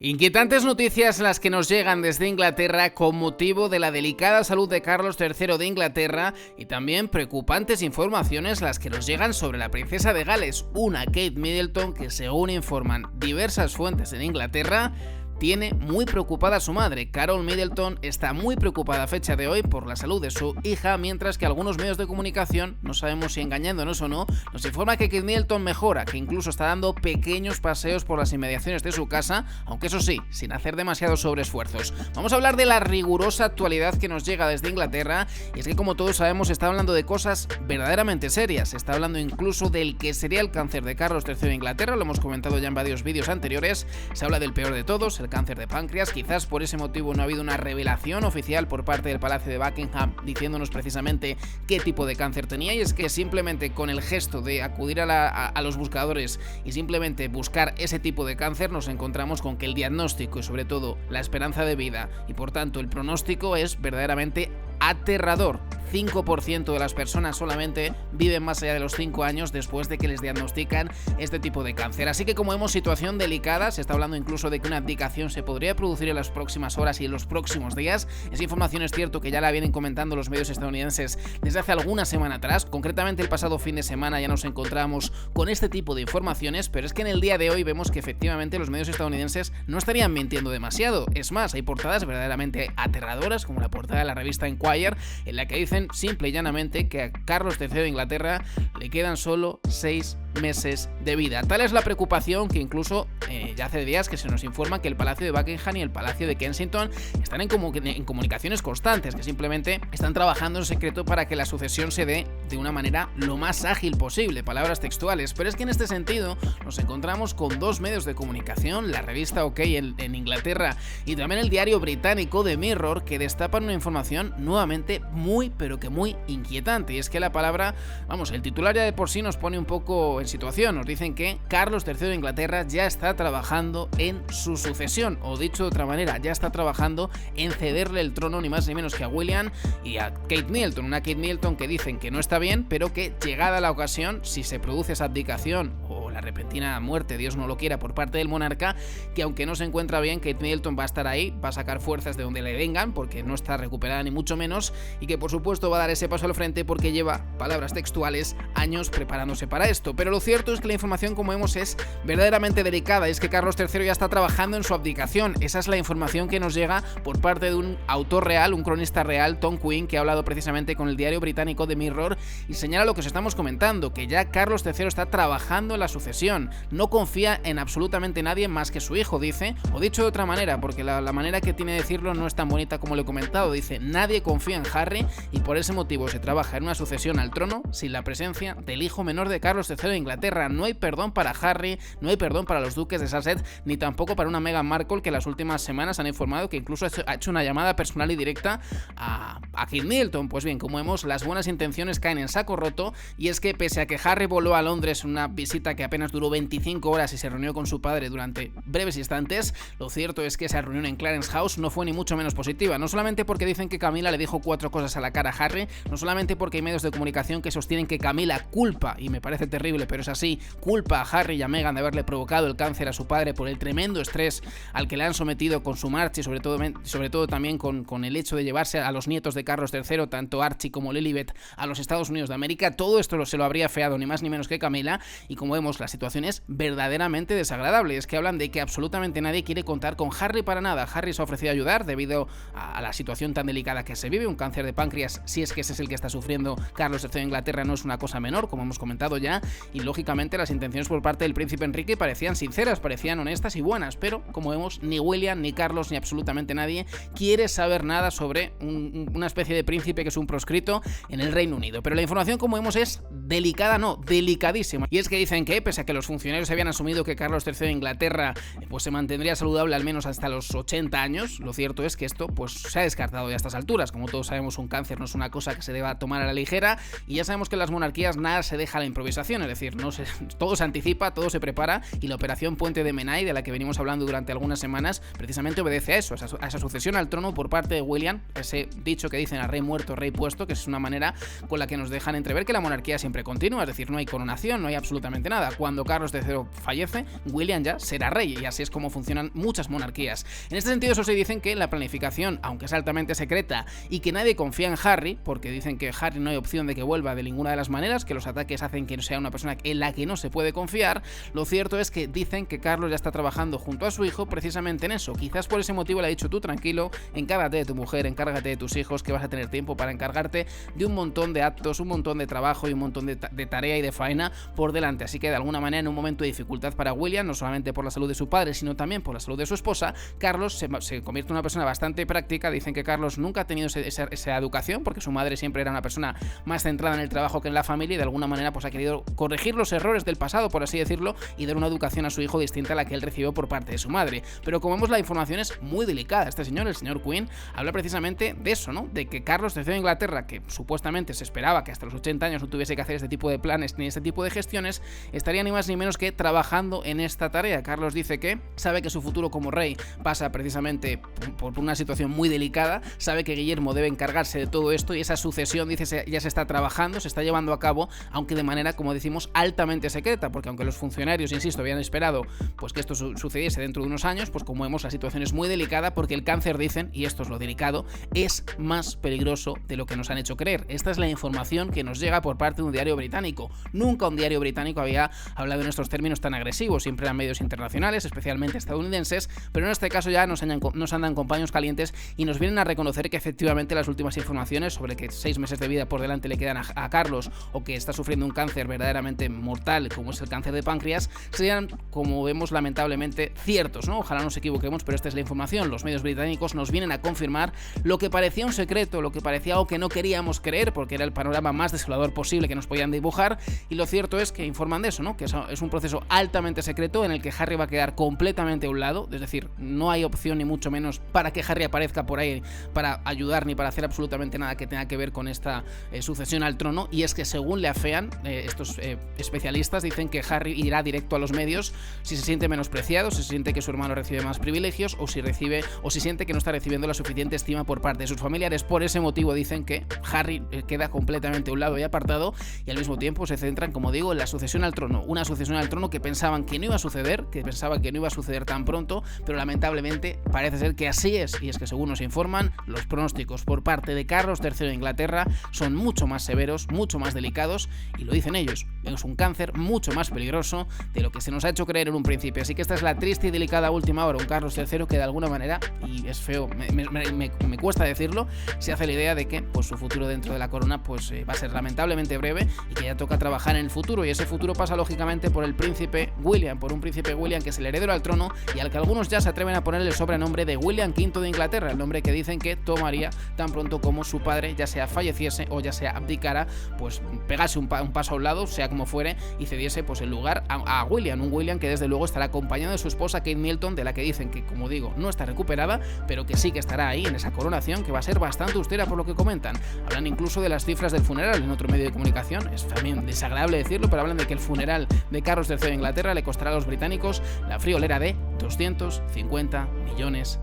Inquietantes noticias las que nos llegan desde Inglaterra con motivo de la delicada salud de Carlos III de Inglaterra y también preocupantes informaciones las que nos llegan sobre la princesa de Gales, una Kate Middleton que, según informan diversas fuentes en Inglaterra, tiene muy preocupada a su madre. Carol Middleton está muy preocupada a fecha de hoy por la salud de su hija, mientras que algunos medios de comunicación, no sabemos si engañándonos o no, nos informa que Kate Middleton mejora, que incluso está dando pequeños paseos por las inmediaciones de su casa, aunque eso sí, sin hacer demasiados sobreesfuerzos. Vamos a hablar de la rigurosa actualidad que nos llega desde Inglaterra, y es que, como todos sabemos, se está hablando de cosas verdaderamente serias. Se está hablando incluso del que sería el cáncer de Carlos III de Inglaterra, lo hemos comentado ya en varios vídeos anteriores. Se habla del peor de todos, el cáncer de páncreas. Quizás por ese motivo no ha habido una revelación oficial por parte del Palacio de Buckingham diciéndonos precisamente qué tipo de cáncer tenía, y es que simplemente con el gesto de acudir a los buscadores y simplemente buscar ese tipo de cáncer, nos encontramos con que el diagnóstico y sobre todo la esperanza de vida y por tanto el pronóstico es verdaderamente aterrador. 5% de las personas solamente viven más allá de los 5 años después de que les diagnostican este tipo de cáncer. Así que, como vemos, situación delicada. Se está hablando incluso de que una abdicación se podría producir en las próximas horas y en los próximos días. Esa información es cierto que ya la vienen comentando los medios estadounidenses desde hace alguna semana atrás. Concretamente el pasado fin de semana ya nos encontramos con este tipo de informaciones, pero es que en el día de hoy vemos que efectivamente los medios estadounidenses no estarían mintiendo demasiado. Es más, hay portadas verdaderamente aterradoras, como la portada de la revista Enquirer, en la que dicen simple y llanamente que a Carlos III de Inglaterra le quedan solo 6 meses de vida. Tal es la preocupación que incluso ya hace días que se nos informa que el Palacio de Buckingham y el Palacio de Kensington están en comunicaciones constantes, que simplemente están trabajando en secreto para que la sucesión se dé de una manera lo más ágil posible, palabras textuales. Pero es que en este sentido nos encontramos con dos medios de comunicación, la revista OK en Inglaterra y también el diario británico The Mirror, que destapan una información nuevamente muy pero que muy inquietante, y es que la palabra, el titular ya de por sí nos pone un poco en situación. Nos dicen que Carlos III de Inglaterra ya está trabajando en su sucesión, o dicho de otra manera, ya está trabajando en cederle el trono ni más ni menos que a William y a Kate Middleton, una Kate Middleton que dicen que no está bien, pero que llegada la ocasión, si se produce esa abdicación o la repentina muerte, Dios no lo quiera, por parte del monarca, que aunque no se encuentra bien, Kate Middleton va a estar ahí, va a sacar fuerzas de donde le vengan, porque no está recuperada ni mucho menos, y que por supuesto va a dar ese paso al frente porque lleva, palabras textuales, años preparándose para esto. Pero lo cierto es que la información, como vemos, es verdaderamente delicada, y es que Carlos III ya está trabajando en su abdicación. Esa es la información que nos llega por parte de un autor real, un cronista real, Tom Quinn, que ha hablado precisamente con el diario británico The Mirror y señala lo que os estamos comentando, que ya Carlos III está trabajando en la sucesión. No confía en absolutamente nadie más que su hijo, dice, o dicho de otra manera, porque la manera que tiene de decirlo no es tan bonita como lo he comentado, dice: nadie confía en Harry y por ese motivo se trabaja en una sucesión al trono sin la presencia del hijo menor de Carlos III de Inglaterra. No hay perdón para Harry, no hay perdón para los duques de Sussex, ni tampoco para una Meghan Markle, que las últimas semanas han informado que incluso ha hecho una llamada personal y directa a Kate Middleton. Pues bien, como vemos, las buenas intenciones caen en saco roto, y es que pese a que Harry voló a Londres en una visita que apenas duró 25 horas y se reunió con su padre durante breves instantes, lo cierto es que esa reunión en Clarence House no fue ni mucho menos positiva, no solamente porque dicen que Camila le dijo 4 cosas a la cara a Harry, no solamente porque hay medios de comunicación que sostienen que Camila culpa, y me parece terrible pero es así, culpa a Harry y a Meghan de haberle provocado el cáncer a su padre por el tremendo estrés al que le han sometido con su marcha y sobre todo también con el hecho de llevarse a los nietos de Carlos III, tanto Archie como Lilibet, a los Estados Unidos de América. Todo esto se lo habría feado ni más ni menos que Camila, y como vemos, la situación es verdaderamente desagradable. Es que hablan de que absolutamente nadie quiere contar con Harry para nada. Harry se ha ofrecido a ayudar debido a la situación tan delicada que se vive. Un cáncer de páncreas, si es que ese es el que está sufriendo Carlos III de Inglaterra, no es una cosa menor, como hemos comentado ya, y lógicamente las intenciones por parte del príncipe Enrique parecían sinceras, parecían honestas y buenas, pero como vemos, ni William, ni Carlos, ni absolutamente nadie quiere saber nada sobre una especie de príncipe que es un proscrito en el Reino Unido. Pero la información, como vemos, es delicada, no, delicadísima, y es que dicen que pese a que los funcionarios habían asumido que Carlos III de Inglaterra pues se mantendría saludable al menos hasta los 80 años, lo cierto es que esto pues se ha descartado ya a estas alturas. Como todos sabemos, un cáncer no es una cosa que se deba tomar a la ligera, y ya sabemos que en las monarquías nada se deja a la improvisación, es decir, todo se anticipa, todo se prepara, y la operación Puente de Menai, de la que venimos hablando durante algunas semanas, precisamente obedece a eso, a esa sucesión al trono por parte de William, ese dicho que dicen: a rey muerto, rey puesto, que es una manera con la que nos dejan entrever que la monarquía siempre continúa, es decir, no hay coronación, no hay absolutamente nada. cuando Carlos III fallece, William ya será rey, y así es como funcionan muchas monarquías. En este sentido, eso sí, dicen que la planificación, aunque es altamente secreta y que nadie confía en Harry, porque dicen que Harry no hay opción de que vuelva de ninguna de las maneras, que los ataques hacen que sea una persona en la que no se puede confiar, lo cierto es que dicen que Carlos ya está trabajando junto a su hijo precisamente en eso. Quizás por ese motivo le ha dicho: tú tranquilo, encárgate de tu mujer, encárgate de tus hijos, que vas a tener tiempo para encargarte de un montón de actos, un montón de trabajo y un montón de tarea y de faena por delante. Así que de alguna manera, en un momento de dificultad para William, no solamente por la salud de su padre, sino también por la salud de su esposa, Carlos se convierte en una persona bastante práctica. Dicen que Carlos nunca ha tenido esa educación, porque su madre siempre era una persona más centrada en el trabajo que en la familia, y de alguna manera pues ha querido corregir los errores del pasado, por así decirlo, y dar una educación a su hijo distinta a la que él recibió por parte de su madre. Pero como vemos, la información es muy delicada. Este señor, el señor Quinn, habla precisamente de eso, ¿no? De que Carlos III de Inglaterra, que supuestamente se esperaba que hasta los 80 años no tuviese que hacer este tipo de planes ni este tipo de gestiones, estaría ni más ni menos que trabajando en esta tarea. Carlos dice que sabe que su futuro como rey pasa precisamente por una situación muy delicada, sabe que Guillermo debe encargarse de todo esto, y esa sucesión, dice, ya se está trabajando, se está llevando a cabo, aunque de manera, como decimos, altamente secreta, porque aunque los funcionarios, insisto, habían esperado pues que esto sucediese dentro de unos años, pues como vemos, la situación es muy delicada, porque el cáncer, dicen, y esto es lo delicado, es más peligroso de lo que nos han hecho creer. Esta es la información que nos llega por parte de un diario británico. Nunca un diario británico había hablado en estos términos tan agresivos, siempre eran medios internacionales, especialmente estadounidenses, pero en este caso ya nos andan con paños calientes y nos vienen a reconocer que efectivamente las últimas informaciones sobre que 6 meses de vida por delante le quedan a Carlos, o que está sufriendo un cáncer verdaderamente mortal como es el cáncer de páncreas, serían, como vemos, lamentablemente ciertos, ¿no? Ojalá nos equivoquemos, pero esta es la información. Los medios británicos nos vienen a confirmar lo que parecía un secreto, lo que parecía algo que no queríamos creer, porque era el panorama más desolador posible que nos podían dibujar, y lo cierto es que informan de eso, ¿no? Que es un proceso altamente secreto en el que Harry va a quedar completamente a un lado, es decir, no hay opción ni mucho menos para que Harry aparezca por ahí para ayudar ni para hacer absolutamente nada que tenga que ver con esta sucesión al trono, y es que según le afean estos especialistas, dicen que Harry irá directo a los medios si se siente menospreciado, si se siente que su hermano recibe más privilegios, o si siente que no está recibiendo la suficiente estima por parte de sus familiares. Por ese motivo dicen que Harry queda completamente a un lado y apartado, y al mismo tiempo se centran, como digo, en la sucesión al trono, una sucesión al trono que pensaban que no iba a suceder, tan pronto, pero lamentablemente parece ser que así es, y es que según nos informan, los pronósticos por parte de Carlos III de Inglaterra son mucho más severos, mucho más delicados, y lo dicen ellos, es un cáncer mucho más peligroso de lo que se nos ha hecho creer en un principio. Así que esta es la triste y delicada última hora, un Carlos III que de alguna manera, y es feo, me cuesta decirlo, se hace la idea de que pues su futuro dentro de la corona pues va a ser lamentablemente breve, y que ya toca trabajar en el futuro, y ese futuro pasa lógicamente por el príncipe William, por un príncipe William que es el heredero al trono, y al que algunos ya se atreven a ponerle el sobrenombre de William V de Inglaterra, el nombre que dicen que tomaría tan pronto como su padre ya sea falleciese o ya sea abdicara, pues pegase un paso a un lado, sea como fuere, y cediese pues el lugar a William, un William que desde luego estará acompañado de su esposa Kate Middleton, de la que dicen que, como digo, no está recuperada, pero que sí que estará ahí en esa coronación, que va a ser bastante austera por lo que comentan. Hablan incluso de las cifras del funeral en otro medio de comunicación, es también desagradable decirlo, pero hablan de que el funeral de Carlos III de Inglaterra le costará a los británicos la friolera de $250 millones.